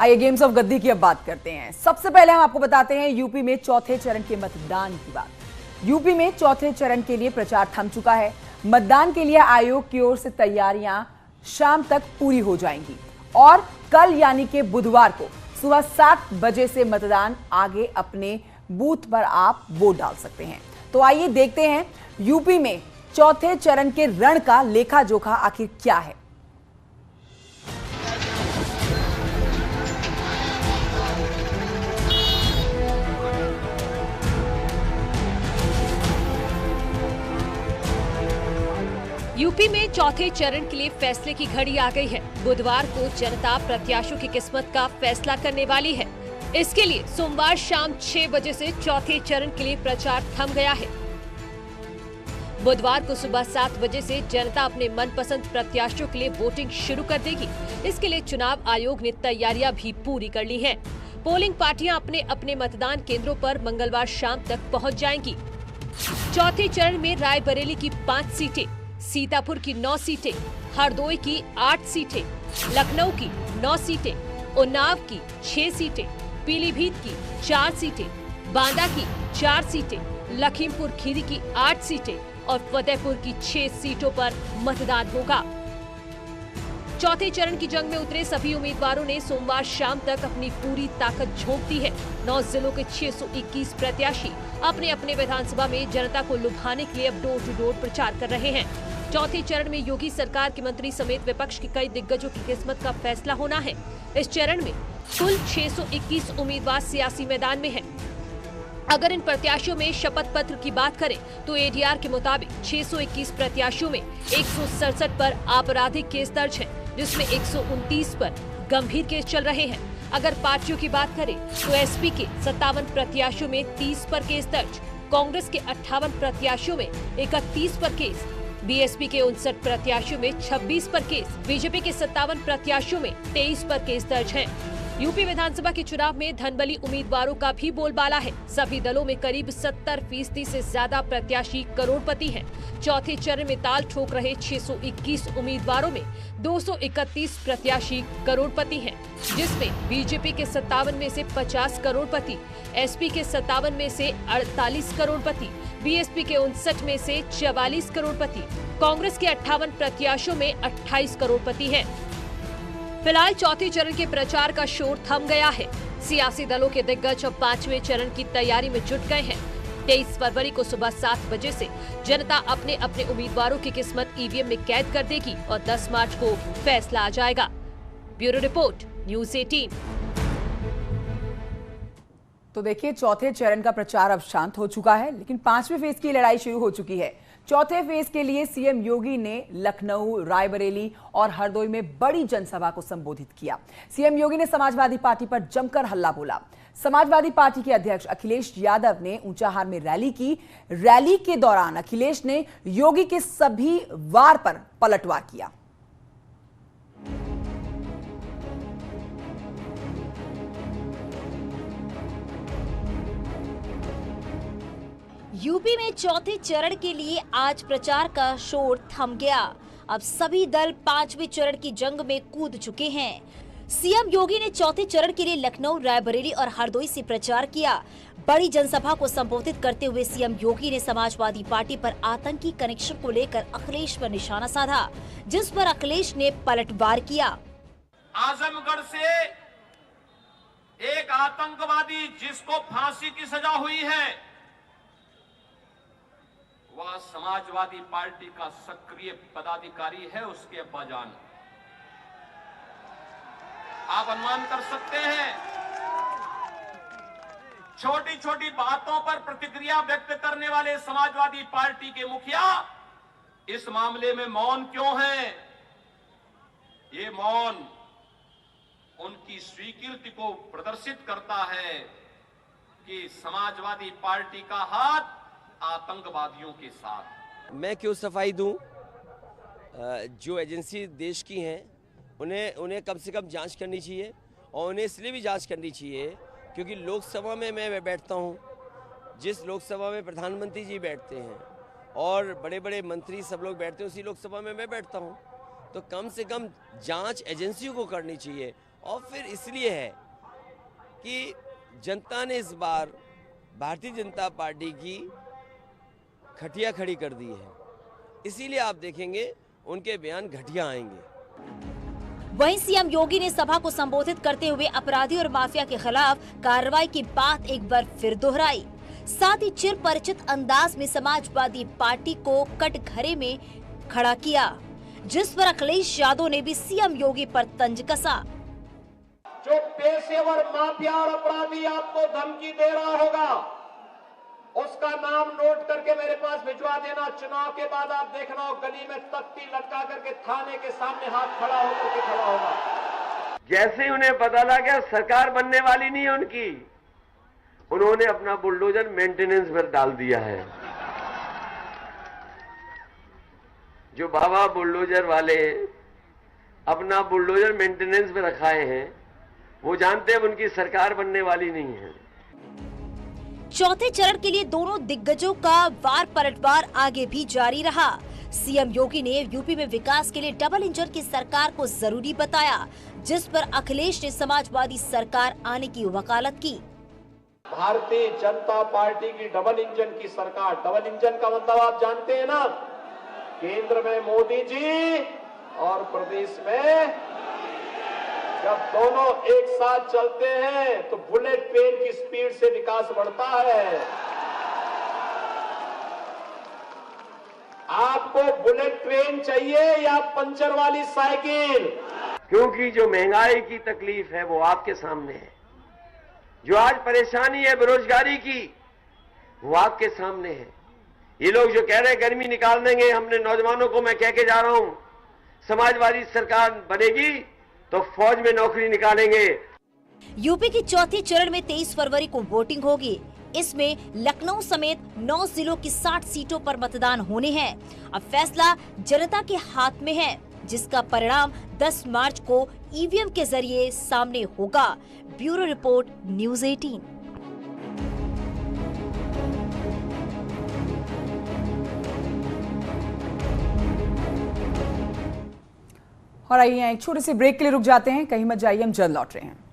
आइए games of गद्दी की अब बात करते हैं। सबसे पहले हम आपको बताते हैं यूपी में चौथे चरण के मतदान की बात। यूपी में चौथे चरण के लिए प्रचार थम चुका है। मतदान के लिए आयोग की ओर से तैयारियां शाम तक पूरी हो जाएंगी और कल यानी कि बुधवार को सुबह 7 बजे से मतदान आगे अपने बूथ पर आप वोट डाल सकते हैं। तो आइए देखते हैं यूपी में चौथे चरण के रण का लेखा जोखा आखिर क्या है। यूपी में चौथे चरण के लिए फैसले की घड़ी आ गई है। बुधवार को जनता प्रत्याशियों की किस्मत का फैसला करने वाली है। इसके लिए सोमवार शाम 6 बजे से चौथे चरण के लिए प्रचार थम गया है। बुधवार को सुबह 7 बजे से जनता अपने मनपसंद प्रत्याशियों के लिए वोटिंग शुरू कर देगी। इसके लिए चुनाव आयोग ने तैयारियां भी पूरी कर ली हैं। पोलिंग पार्टियां अपने अपने मतदान केंद्रों पर मंगलवार शाम तक पहुंच जाएंगी। चौथे चरण में रायबरेली की 5 सीटें, सीतापुर की 9 सीटें, हरदोई की 8 सीटें, लखनऊ की 9 सीटें, उन्नाव की 6 सीटें, पीलीभीत की 4 सीटें, बांदा की 4 सीटें, लखीमपुर खीरी की 8 सीटें और फतेहपुर की 6 सीटों पर मतदान होगा। चौथे चरण की जंग में उतरे सभी उम्मीदवारों ने सोमवार शाम तक अपनी पूरी ताकत झोंक दी है। 9 जिलों के 621 प्रत्याशी अपने अपने विधानसभा में जनता को लुभाने के लिए अब डोर टू डोर प्रचार कर रहे हैं। चौथे चरण में योगी सरकार के मंत्री समेत विपक्ष के कई दिग्गजों की किस्मत का फैसला होना है। इस चरण में कुल 621 उम्मीदवार सियासी मैदान में हैं। अगर इन प्रत्याशियों में शपथ पत्र की बात करें तो एडीआर के मुताबिक 621 प्रत्याशियों में 167 पर आपराधिक केस दर्ज है, जिसमें 129 पर गंभीर केस चल रहे हैं। अगर पार्टियों की बात करें तो एसपी के 57 प्रत्याशियों में 30 पर केस दर्ज, कांग्रेस के 58 प्रत्याशियों में 31 पर केस, बीएसपी के 59 प्रत्याशियों में 26 पर केस, बीजेपी के 57 प्रत्याशियों में 23 पर केस दर्ज है। यूपी विधानसभा के चुनाव में धनबली उम्मीदवारों का भी बोलबाला है। सभी दलों में करीब 70% से ज्यादा प्रत्याशी करोड़पति हैं। चौथे चरण में ताल ठोक रहे 621 उम्मीदवारों में 231 प्रत्याशी करोड़पति हैं, जिसमें बीजेपी के 57 में से 50 करोड़पति, एसपी के 57 में से 48 करोड़पति, बीएसपी के 59 में से 44 करोड़पति, कांग्रेस के 58 प्रत्याशियों में 28 करोड़पति हैं। फिलहाल चौथे चरण के प्रचार का शोर थम गया है। सियासी दलों के दिग्गज अब 5वें चरण की तैयारी में जुट गए हैं। 23 फरवरी को सुबह 7 बजे से जनता अपने अपने उम्मीदवारों की किस्मत ईवीएम में कैद कर देगी और 10 मार्च को फैसला आ जाएगा। Bureau report, news 18। तो देखिए, चौथे चरण का प्रचार अब शांत हो चुका है, लेकिन 5वें फेज की लड़ाई शुरू हो चुकी है। चौथे फेज के लिए सीएम योगी ने लखनऊ, रायबरेली और हरदोई में बड़ी जनसभा को संबोधित किया। सीएम योगी ने समाजवादी पार्टी पर जमकर हल्ला बोला। समाजवादी पार्टी के अध्यक्ष अखिलेश यादव ने ऊंचाहार में रैली की। रैली के दौरान अखिलेश ने योगी के सभी वार पर पलटवार किया। यूपी में चौथे चरण के लिए आज प्रचार का शोर थम गया। अब सभी दल 5वें चरण की जंग में कूद चुके हैं। सीएम योगी ने चौथे चरण के लिए लखनऊ, रायबरेली और हरदोई से प्रचार किया। बड़ी जनसभा को संबोधित करते हुए सीएम योगी ने समाजवादी पार्टी पर आतंकी कनेक्शन को लेकर अखिलेश पर निशाना साधा, जिस पर अखिलेश ने पलटवार किया। आजमगढ़ से एक आतंकवादी जिसको फांसी की सजा हुई है, वह समाजवादी पार्टी का सक्रिय पदाधिकारी है, उसके अब्बाजान। आप अनुमान कर सकते हैं, छोटी छोटी बातों पर प्रतिक्रिया व्यक्त करने वाले समाजवादी पार्टी के मुखिया इस मामले में मौन क्यों हैं? ये मौन उनकी स्वीकृति को प्रदर्शित करता है कि समाजवादी पार्टी का हाथ आतंकवादियों के साथ। मैं क्यों सफाई दूं? जो एजेंसी देश की हैं उन्हें कम से कम जांच करनी चाहिए, और उन्हें इसलिए भी जांच करनी चाहिए क्योंकि लोकसभा में मैं बैठता हूं, जिस लोकसभा में प्रधानमंत्री जी बैठते हैं और बड़े बड़े मंत्री सब लोग बैठते हैं, उसी लोकसभा में मैं बैठता हूं। तो कम से कम जांच एजेंसियों को करनी चाहिए और फिर इसलिए है कि जनता ने इस बार भारतीय जनता पार्टी की खटिया खड़ी कर दी है, इसीलिए आप देखेंगे उनके बयान घटिया आएंगे। वहीं सीएम योगी ने सभा को संबोधित करते हुए अपराधी और माफिया के खिलाफ कार्रवाई की बात एक बार फिर दोहराई। साथ ही चिर परिचित अंदाज में समाजवादी पार्टी को कटघरे में खड़ा किया, जिस पर अखिलेश यादव ने भी सीएम योगी पर तंज कसा। जो पेशेवर माफिया और अपराधी आपको धमकी दे रहा होगा, उसका नाम नोट करके मेरे पास भिजवा देना। चुनाव के बाद आप देखना, गली में तख्ती लटका करके थाने के सामने हाथ खड़ा होकर के खड़ा होगा। जैसे ही उन्हें पता लगा सरकार बनने वाली नहीं है उनकी, उन्होंने अपना बुलडोजर मेंटेनेंस पर डाल दिया है। जो बाबा बुलडोजर वाले अपना बुलडोजर मेंटेनेंस पे रखाए हैं, वो जानते हैं उनकी सरकार बनने वाली नहीं है। चौथे चरण के लिए दोनों दिग्गजों का वार पलटवार आगे भी जारी रहा। सीएम योगी ने यूपी में विकास के लिए डबल इंजन की सरकार को जरूरी बताया, जिस पर अखिलेश ने समाजवादी सरकार आने की वकालत की। भारतीय जनता पार्टी की डबल इंजन की सरकार, डबल इंजन का मतलब आप जानते हैं ना, केंद्र में मोदी जी और प्रदेश में जब दोनों एक साथ चलते हैं तो बुलेट ट्रेन की स्पीड से विकास बढ़ता है। आपको बुलेट ट्रेन चाहिए या पंचर वाली साइकिल? क्योंकि जो महंगाई की तकलीफ है वो आपके सामने है, जो आज परेशानी है बेरोजगारी की वो आपके सामने है। ये लोग जो कह रहे हैं गर्मी निकाल देंगे, हमने नौजवानों को, मैं कह के जा रहा हूं, समाजवादी सरकार बनेगी तो फौज में नौकरी निकालेंगे। यूपी की चौथे चरण में 23 फरवरी को वोटिंग होगी। इसमें लखनऊ समेत 9 जिलों की 60 सीटों पर मतदान होने हैं। अब फैसला जनता के हाथ में है, जिसका परिणाम 10 मार्च को ईवीएम के जरिए सामने होगा। Bureau report, news 18। और आइए एक छोटे से ब्रेक के लिए रुक जाते हैं, कहीं मत जाइए, हम जल्द लौट रहे हैं।